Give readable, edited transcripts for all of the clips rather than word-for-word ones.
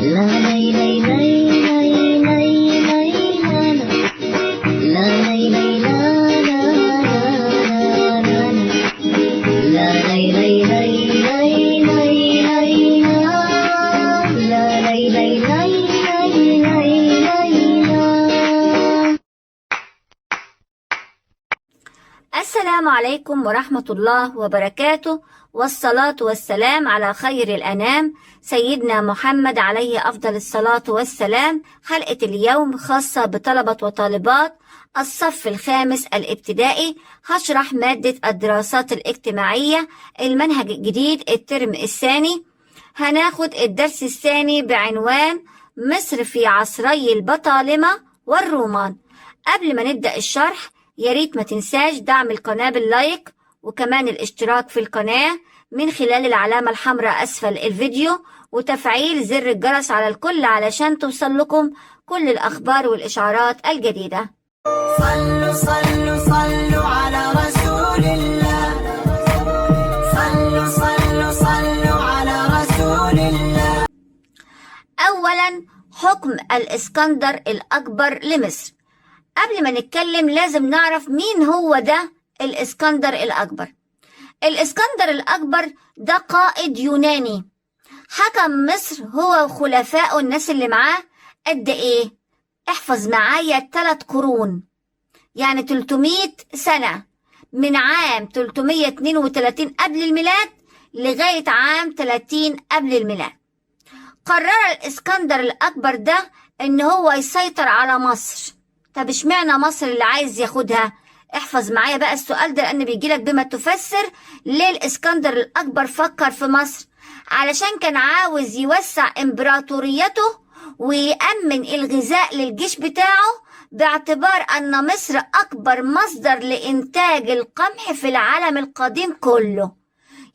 السلام عليكم ورحمة الله وبركاته، والصلاة والسلام على خير الأنام سيدنا محمد عليه أفضل الصلاة والسلام. حلقة اليوم خاصة بطلبة وطالبات الصف الخامس الابتدائي. هشرح مادة الدراسات الاجتماعية، المنهج الجديد الترم الثاني. هناخد الدرس الثاني بعنوان مصر في عصري البطالمة والرومان. قبل ما نبدأ الشرح ياريت ما تنساش دعم القناة باللايك، وكمان الاشتراك في القناة من خلال العلامة الحمراء أسفل الفيديو، وتفعيل زر الجرس على الكل علشان توصل لكم كل الأخبار والإشعارات الجديدة. صلوا صلوا صلوا على رسول الله، صلوا صلوا صلوا على رسول الله. أولا، حكم الإسكندر الأكبر لمصر. قبل ما نتكلم لازم نعرف مين هو ده الإسكندر الأكبر. الإسكندر الأكبر ده قائد يوناني حكم مصر هو وخلفائه، الناس اللي معاه قد إيه؟ احفظ معايا 3 قرون، يعني 300 سنة، من عام 332 قبل الميلاد لغاية عام 30 قبل الميلاد. قرر الإسكندر الأكبر ده إن هو يسيطر على مصر. طب اشمعنى مصر اللي عايز ياخدها؟ احفظ معايا بقى السؤال ده لأن بيجيلك بما تفسر ليه الإسكندر الأكبر فكر في مصر. علشان كان عاوز يوسع إمبراطوريته ويأمن الغذاء للجيش بتاعه، باعتبار أن مصر أكبر مصدر لإنتاج القمح في العالم القديم كله.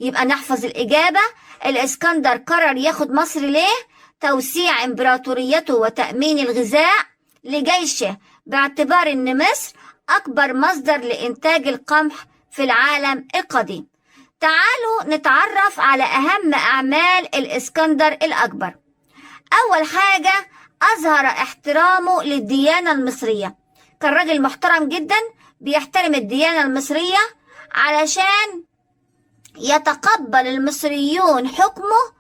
يبقى نحفظ الإجابة. الإسكندر قرر ياخد مصر ليه؟ توسيع إمبراطوريته وتأمين الغذاء لجيشه، باعتبار أن مصر أكبر مصدر لإنتاج القمح في العالم القديم. تعالوا نتعرف على أهم أعمال الإسكندر الأكبر. أول حاجة، أظهر احترامه للديانة المصرية. كان راجل محترم جدا، بيحترم الديانة المصرية علشان يتقبل المصريون حكمه.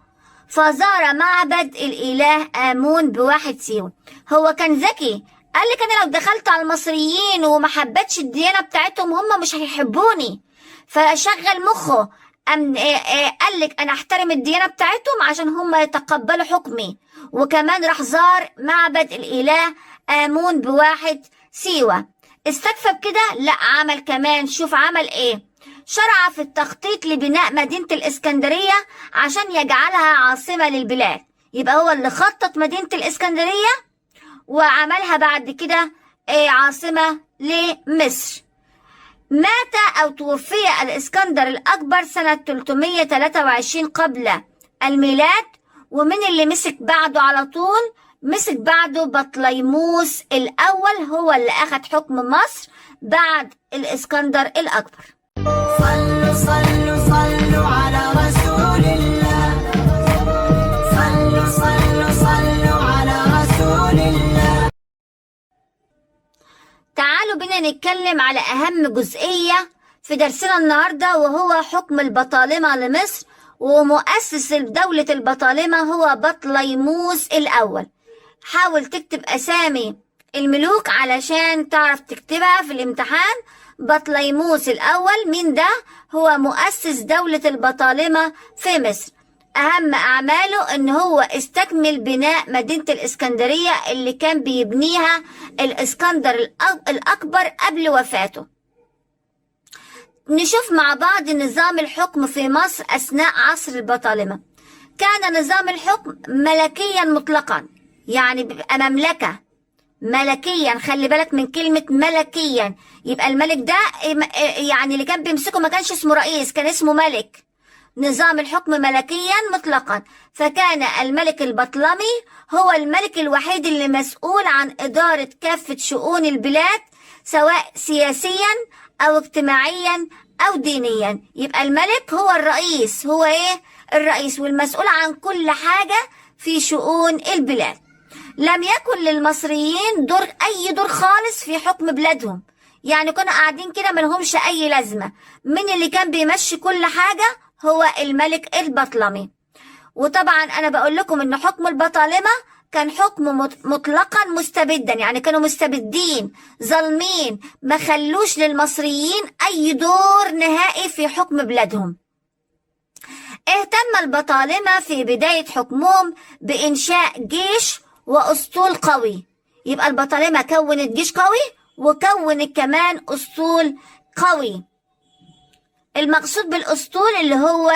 فزار معبد الإله آمون بواحد سيون. هو كان ذكي، قال لك أنا لو دخلت على المصريين وما حبتش الديانة بتاعتهم هم مش هيحبوني. فشغل مخه، قال لك أنا أحترم الديانة بتاعتهم عشان هم يتقبلوا حكمي. وكمان راح زار معبد الإله آمون بواحد سيوة. استكفى بكده؟ لا، عمل كمان. شوف عمل إيه. شرع في التخطيط لبناء مدينة الإسكندرية عشان يجعلها عاصمة للبلاد. يبقى هو اللي خطط مدينة الإسكندرية وعملها بعد كده عاصمة لمصر. مات أو توفي الإسكندر الأكبر سنة 323 قبل الميلاد. ومن اللي مسك بعده على طول؟ مسك بعده بطليموس الأول، هو اللي أخذ حكم مصر بعد الإسكندر الأكبر. صلوا صلوا صلوا على رسول الله، صلوا صلوا صلوا على رسول الله. تعالوا بينا نتكلم على أهم جزئية في درسنا النهاردة، وهو حكم البطالمة لمصر. ومؤسس دولة البطالمة هو بطليموس الأول. حاول تكتب أسامي الملوك علشان تعرف تكتبها في الامتحان. بطليموس الأول مين ده؟ هو مؤسس دولة البطالمة في مصر. أهم أعماله إن هو استكمل بناء مدينة الإسكندرية اللي كان بيبنيها الإسكندر الأكبر قبل وفاته. نشوف مع بعض نظام الحكم في مصر أثناء عصر البطالمة. كان نظام الحكم ملكيا مطلقا، يعني بيبقى مملكة ملكيا. خلي بالك من كلمة ملكيا. يبقى الملك ده يعني اللي كان بيمسكه ما كانش اسمه رئيس، كان اسمه ملك. نظام الحكم ملكيا مطلقا. فكان الملك البطلمي هو الملك الوحيد اللي مسؤول عن إدارة كافة شؤون البلاد، سواء سياسيا أو اجتماعيا أو دينيا. يبقى الملك هو الرئيس، هو إيه؟ الرئيس، والمسؤول عن كل حاجة في شؤون البلاد. لم يكن للمصريين أي دور خالص في حكم بلادهم، يعني كانوا قاعدين كده ملهمش أي لازمة. من اللي كان بيمشي كل حاجة هو الملك البطلمي. وطبعا أنا بقول لكم إن حكم البطالمة كان حكم مطلقا مستبدا، يعني كانوا مستبدين ظالمين، ما خلوش للمصريين أي دور نهائي في حكم بلادهم. اهتم البطالمة في بداية حكمهم بإنشاء جيش وأسطول قوي. يبقى البطالمة كونت جيش قوي وكونت كمان أسطول قوي. المقصود بالأسطول اللي هو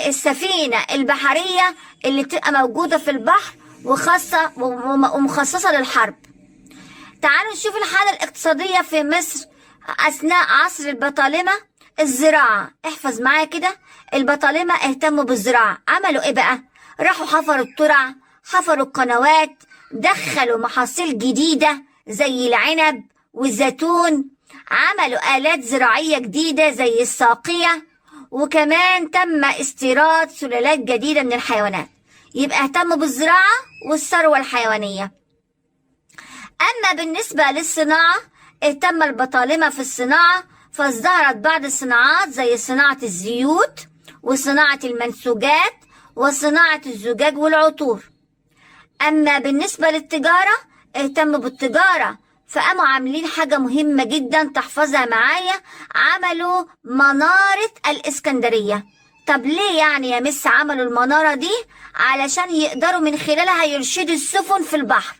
السفينة البحرية اللي بتبقى موجودة في البحر وخاصة ومخصصة للحرب. تعالوا نشوف الحالة الاقتصادية في مصر أثناء عصر البطالمة. الزراعة، احفظ معايا كده، البطالمة اهتموا بالزراعة. عملوا ايه بقى؟ راحوا حفروا الترع، حفروا القنوات، دخلوا محاصيل جديدة زي العنب والزيتون، عملوا آلات زراعية جديدة زي الساقية، وكمان تم استيراد سلالات جديدة من الحيوانات. يبقى اهتموا بالزراعة والثروة الحيوانية. أما بالنسبة للصناعة، اهتم البطالمة في الصناعة، فازدهرت بعض الصناعات زي صناعة الزيوت وصناعة المنسوجات وصناعة الزجاج والعطور. أما بالنسبة للتجارة، اهتموا بالتجارة، فقاموا عاملين حاجة مهمة جدا تحفظها معايا، عملوا منارة الإسكندرية. طب ليه يعني يا مس عملوا المنارة دي؟ علشان يقدروا من خلالها يرشدوا السفن في البحر.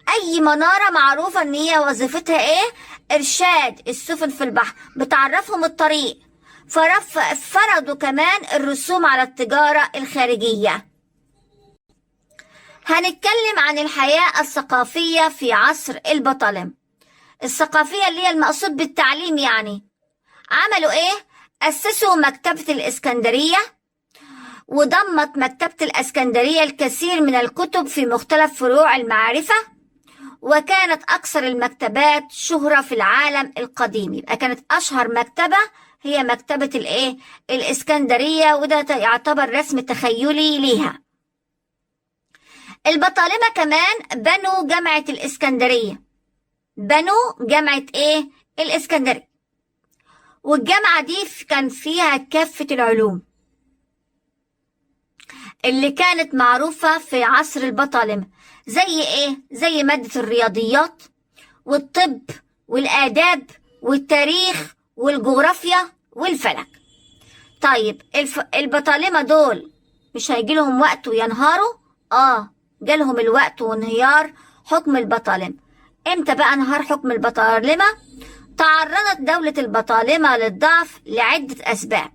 أي منارة معروفة إن هي وظيفتها إيه؟ إرشاد السفن في البحر، بتعرفهم الطريق. فرضوا كمان الرسوم على التجارة الخارجية. هنتكلم عن الحياة الثقافية في عصر البطالمة. الثقافية اللي هي المقصود بالتعليم يعني. عملوا إيه؟ أسسوا مكتبة الإسكندرية، وضمت مكتبة الإسكندرية الكثير من الكتب في مختلف فروع المعرفة، وكانت أكثر المكتبات شهرة في العالم القديم. يبقى كانت أشهر مكتبة هي مكتبة الإيه؟ الإسكندرية، وده يعتبر رسم تخيلي ليها. البطالمة كمان بنوا جامعة الإسكندرية، بنوا جامعة إيه؟ الإسكندرية، والجامعة دي كان فيها كافة العلوم اللي كانت معروفة في عصر البطالمة، زي إيه؟ زي مادة الرياضيات والطب والآداب والتاريخ والجغرافيا والفلك. طيب البطالمة دول مش هيجي لهم وقت وينهاروا؟ جالهم الوقت وانهيار حكم البطالمة. امتى بقى انهار حكم البطالمة؟ تعرضت دولة البطالمة للضعف لعدة أسباب.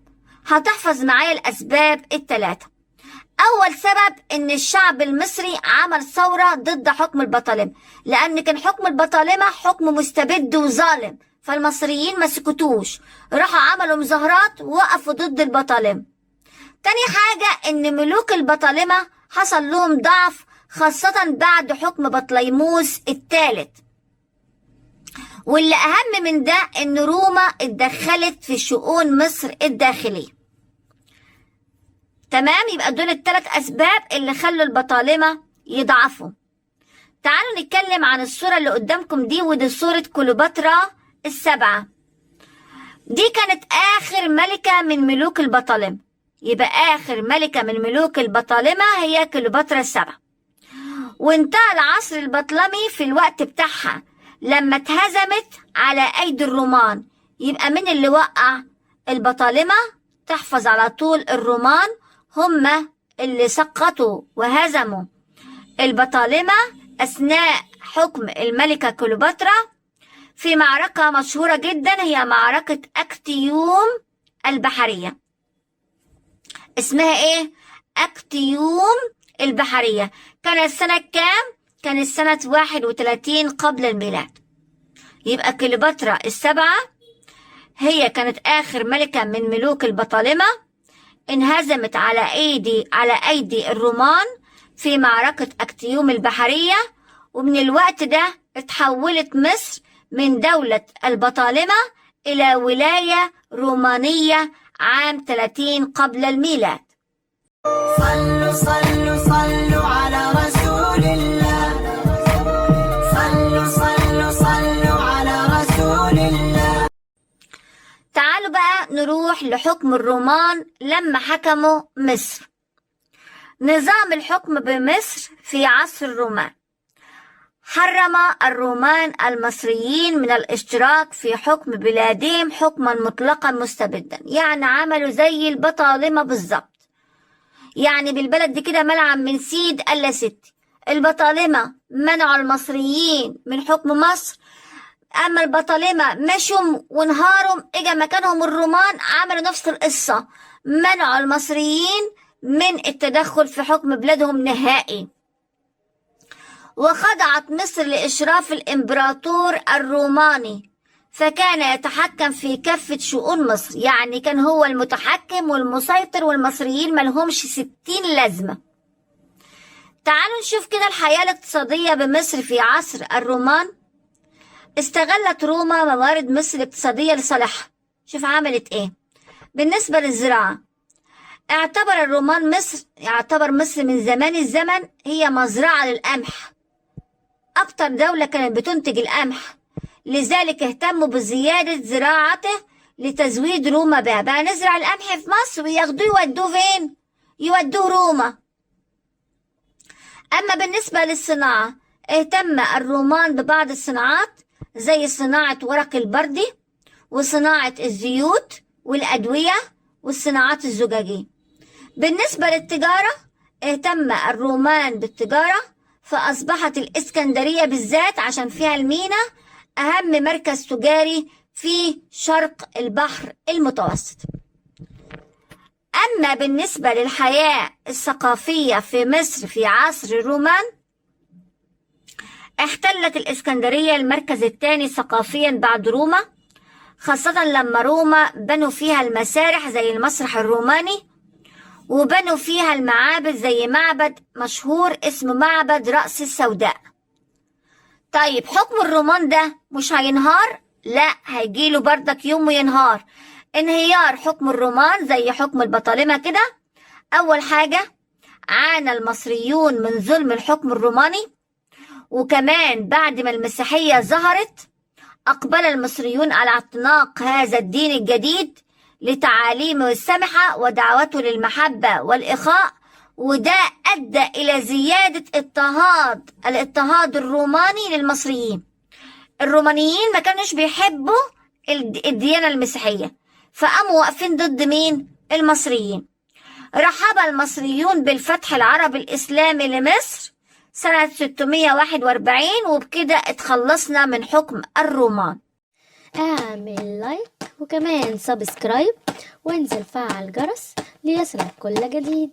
هتحفظ معايا الأسباب الثلاثة. أول سبب إن الشعب المصري عمل ثورة ضد حكم البطالمة، لأن كان حكم البطالمة حكم مستبد وظالم، فالمصريين ما سكتوش، راحوا عملوا مظاهرات ووقفوا ضد البطالمة. تاني حاجة إن ملوك البطالمة حصل لهم ضعف، خاصة بعد حكم بطليموس الثالث. واللي أهم من ده إن روما اتدخلت في شؤون مصر الداخلية. تمام؟ يبقى دول الثلاث أسباب اللي خلوا البطالمة يضعفوا. تعالوا نتكلم عن الصورة اللي قدامكم دي، ودي صورة كليوباترا السبعة. دي كانت آخر ملكة من ملوك البطالمة. يبقى آخر ملكة من ملوك البطالمة هي كليوباترا السبعة. وانتهى العصر البطلمي في الوقت بتاعها لما اتهزمت على أيدي الرومان. يبقى من اللي وقع البطالمة؟ تحفظ على طول الرومان هم اللي سقطوا وهزموا البطالمة أثناء حكم الملكة كليوباترا في معركة مشهورة جدا، هي معركة أكتيوم البحرية. اسمها ايه؟ أكتيوم البحرية. كانت سنة كام؟ كانت سنة 31 قبل الميلاد. يبقى كليوباترا السبعة هي كانت آخر ملكة من ملوك البطالمة، انهزمت على أيدي الرومان في معركة أكتيوم البحرية. ومن الوقت ده اتحولت مصر من دولة البطالمة إلى ولاية رومانية عام 30 قبل الميلاد. صلوا صلوا صلوا على رسول الله. صلوا صلوا صلوا على رسول الله. تعالوا بقى نروح لحكم الرومان لما حكموا مصر. نظام الحكم بمصر في عصر الرومان. حرم الرومان المصريين من الاشتراك في حكم بلادهم حكما مطلقا مستبدا، يعني عملوا زي البطالمة بالظبط. يعني بالبلد دي كده ملعب من سيد ألا ست. البطالمة منعوا المصريين من حكم مصر، أما البطالمة مشوا وانهاروا، إجا مكانهم الرومان عملوا نفس القصة، منعوا المصريين من التدخل في حكم بلادهم نهائي. وخضعت مصر لإشراف الإمبراطور الروماني، فكان يتحكم في كافة شؤون مصر، يعني كان هو المتحكم والمسيطر، والمصريين ملهمش 60 لازمة. تعالوا نشوف كده الحياة الاقتصادية بمصر في عصر الرومان. استغلت روما موارد مصر الاقتصادية لصالحها. شوف عملت ايه بالنسبة للزراعة. يعتبر مصر من زمان الزمن هي مزرعة للقمح، أكتر دولة كانت بتنتج القمح، لذلك اهتموا بزيادة زراعته لتزويد روما بها. بقى نزرع القمح في مصر وياخدوه يودوه فين؟ يودوه روما. أما بالنسبة للصناعة، اهتم الرومان ببعض الصناعات زي صناعة ورق البردي وصناعة الزيوت والأدوية والصناعات الزجاجية. بالنسبة للتجارة، اهتم الرومان بالتجارة، فأصبحت الإسكندرية بالذات عشان فيها المينا أهم مركز تجاري في شرق البحر المتوسط. أما بالنسبة للحياة الثقافية في مصر في عصر الرومان، احتلت الإسكندرية المركز الثاني ثقافيا بعد روما، خاصة لما روما بنوا فيها المسارح زي المسرح الروماني، وبنوا فيها المعابد زي معبد مشهور اسمه معبد رأس السوداء. طيب حكم الرومان ده مش هينهار؟ لا، هيجيله بردك يوم وينهار. انهيار حكم الرومان زي حكم البطالمة كده. أول حاجة، عانى المصريون من ظلم الحكم الروماني، وكمان بعد ما المسيحية ظهرت أقبل المصريون على اعتناق هذا الدين الجديد لتعاليمه السمحة ودعوته للمحبة والإخاء، وده أدى إلى زيادة الاضطهاد الروماني للمصريين. الرومانيين ما كانوش بيحبوا الديانة المسيحية، فقاموا واقفين ضد مين؟ المصريين. رحب المصريون بالفتح العربي الإسلامي لمصر سنة 641، وبكده اتخلصنا من حكم الرومان. اعمل لايك وكمان سبسكرايب وانزل فعل الجرس ليصلك كل جديد.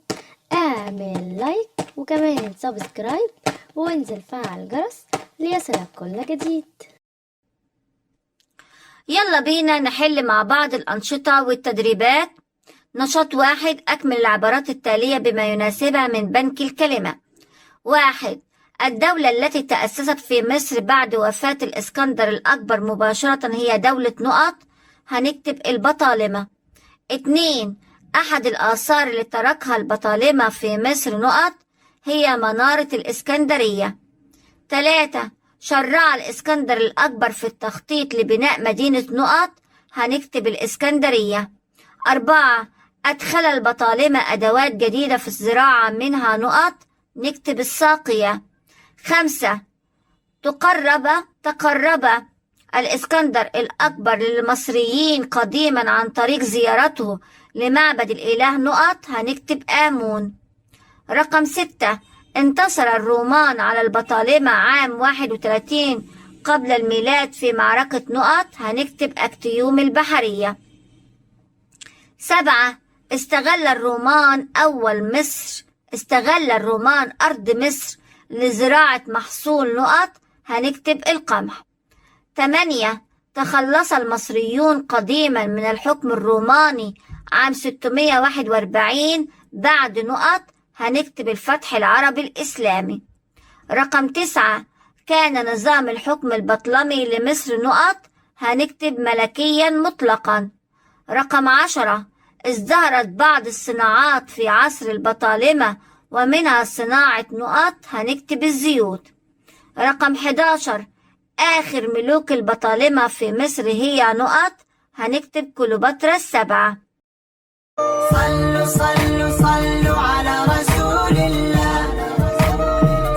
اعمل لايك وكمان سبسكرايب وانزل فعل الجرس ليصلك كل جديد. يلا بينا نحل مع بعض الأنشطة والتدريبات. نشاط 1، أكمل العبارات التالية بما يناسبها من بنك الكلمة. 1. الدولة التي تأسست في مصر بعد وفاة الإسكندر الأكبر مباشرة هي دولة نقط، هنكتب البطالمة. 2. أحد الآثار اللي تركها البطالمة في مصر نقط هي منارة الإسكندرية. 3. شرع الإسكندر الأكبر في التخطيط لبناء مدينة نقط، هنكتب الإسكندرية. 4. أدخل البطالمة أدوات جديدة في الزراعة منها نقط، نكتب الساقية. 5. تقرب الإسكندر الأكبر للمصريين قديما عن طريق زيارته لمعبد الإله نقط، هنكتب آمون. رقم 6. انتصر الرومان على البطالمة عام 31 قبل الميلاد في معركة نقط، هنكتب أكتيوم البحرية. 7. استغل الرومان أرض مصر لزراعة محصول نقط، هنكتب القمح. 8. تخلص المصريون قديما من الحكم الروماني عام 641 بعد نقط، هنكتب الفتح العربي الإسلامي. رقم 9. كان نظام الحكم البطلمي لمصر نقط، هنكتب ملكيا مطلقا. رقم 10. ازدهرت بعض الصناعات في عصر البطالمة ومنها صناعة نقط، هنكتب الزيوت. رقم 11 آخر ملوك البطالمة في مصر هي نقط، هنكتب كليوباترا السبعة. صلوا صلوا صلوا على رسول الله.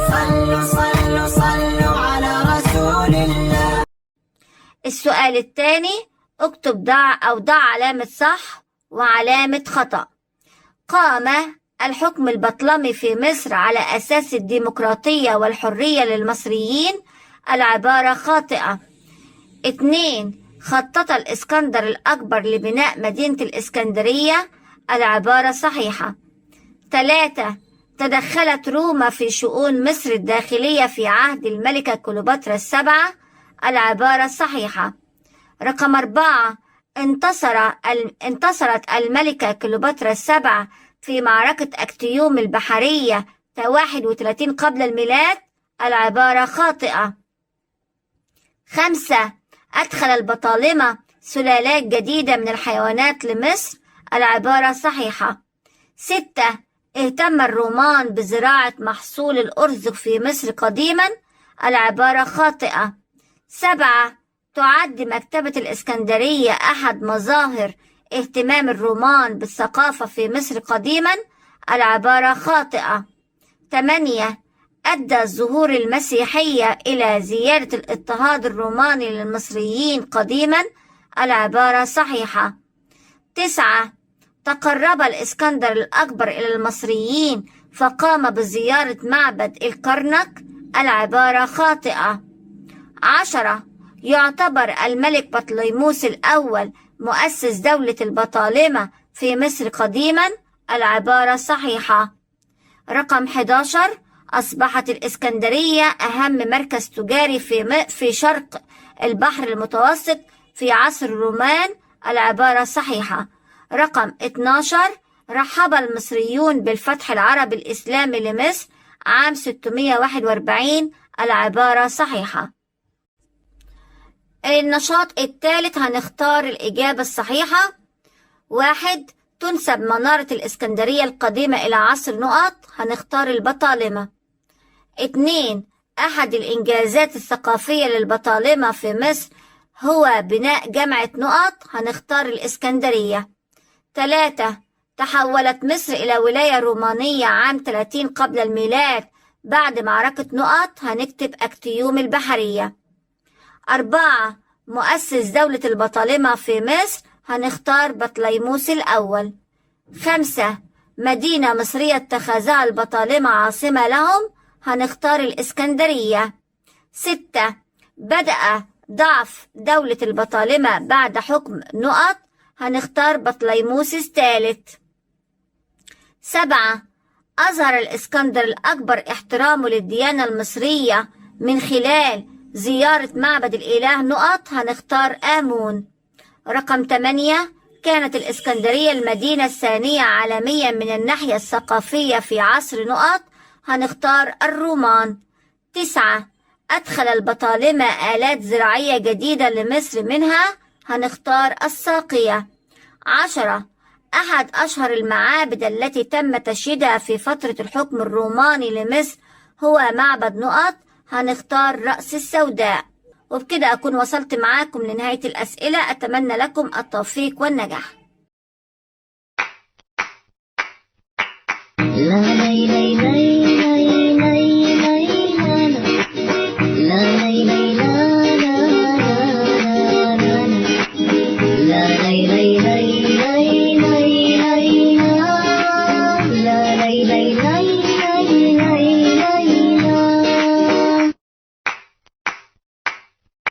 صلوا صلوا صلوا على رسول الله. السؤال الثاني اكتب ضع علامة صح وعلامة خطأ. قام الحكم البطلمي في مصر على أساس الديمقراطية والحرية للمصريين، العبارة خاطئة. 2 خطط الإسكندر الأكبر لبناء مدينة الإسكندرية، العبارة صحيحة. 3 تدخلت روما في شؤون مصر الداخلية في عهد الملكة كليوباترا السبعة، العبارة صحيحة. رقم 4 انتصرت الملكة كليوباترا السبعة في معركة أكتيوم البحرية 31 قبل الميلاد، العبارة خاطئة. 5 أدخل البطالمة سلالات جديدة من الحيوانات لمصر، العبارة صحيحة. 6 اهتم الرومان بزراعة محصول الأرز في مصر قديما، العبارة خاطئة. 7 تعد مكتبة الإسكندرية أحد مظاهر اهتمام الرومان بالثقافة في مصر قديما، العبارة خاطئة. 8 أدى ظهور المسيحية إلى زيادة الاضطهاد الروماني للمصريين قديما، العبارة صحيحة. 9 تقرب الإسكندر الأكبر إلى المصريين فقام بزيارة معبد الكرنك، العبارة خاطئة. 10 يعتبر الملك بطليموس الأول مؤسس دولة البطالمة في مصر قديما، العبارة صحيحة. رقم 11 أصبحت الإسكندرية أهم مركز تجاري في شرق البحر المتوسط في عصر الرومان، العبارة صحيحة. رقم 12 رحب المصريون بالفتح العربي الإسلامي لمصر عام 641، العبارة صحيحة. النشاط الثالث هنختار الإجابة الصحيحة. 1 تنسب منارة الإسكندرية القديمة إلى عصر نقط، هنختار البطالمة. 2 أحد الإنجازات الثقافية للبطالمة في مصر هو بناء جامعة نقط، هنختار الإسكندرية. 3 تحولت مصر إلى ولاية رومانية عام 30 قبل الميلاد بعد معركة نقط، هنكتب أكتيوم البحرية. 4 مؤسس دولة البطالمة في مصر، هنختار بطليموس الأول. 5 مدينة مصرية اتخذها البطالمة عاصمة لهم، هنختار الإسكندرية. 6 بدأ ضعف دولة البطالمة بعد حكم نقط، هنختار بطليموس الثالث. 7 أظهر الإسكندر الأكبر احترامه للديانة المصرية من خلال زيارة معبد الإله نقط، هنختار آمون. رقم 8 كانت الإسكندرية المدينة الثانية عالميا من الناحية الثقافية في عصر نقط، هنختار الرومان. 9 أدخل البطالمة آلات زراعية جديدة لمصر منها، هنختار الساقية. 10 أحد أشهر المعابد التي تم تشييدها في فترة الحكم الروماني لمصر هو معبد نقط، هنختار رأس السوداء. وبكده أكون وصلت معاكم لنهاية الأسئلة، أتمنى لكم التوفيق والنجاح. لا لا لا لا